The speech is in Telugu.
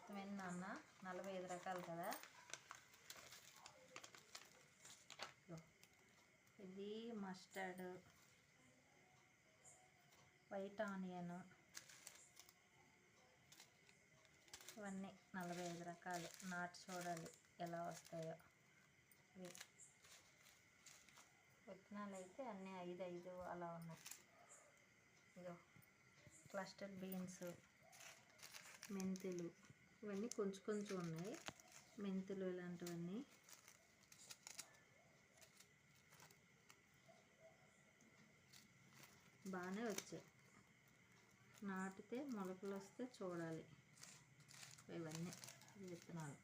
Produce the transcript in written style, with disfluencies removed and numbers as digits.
మొత్తం ఎన్ని అన్న 45 రకాలు కదా. ఇది మస్టర్డ్, వైట్ ఆనియన్, ఇవన్నీ 45 రకాలు. నాటు చూడాలి ఎలా వస్తాయో. విత్తనాలు అయితే అన్నీ 5 అలా ఉన్నాయి. ఇదో క్లస్టర్డ్ బీన్స్, మెంతులు, ఇవన్నీ కొంచెం కొంచెం ఉన్నాయి. మెంతులు ఇలాంటివన్నీ బాగానే వచ్చాయి. నాటితే మొలకలు వస్తే చూడాలి. ఇవన్నీ విత్తనాలు.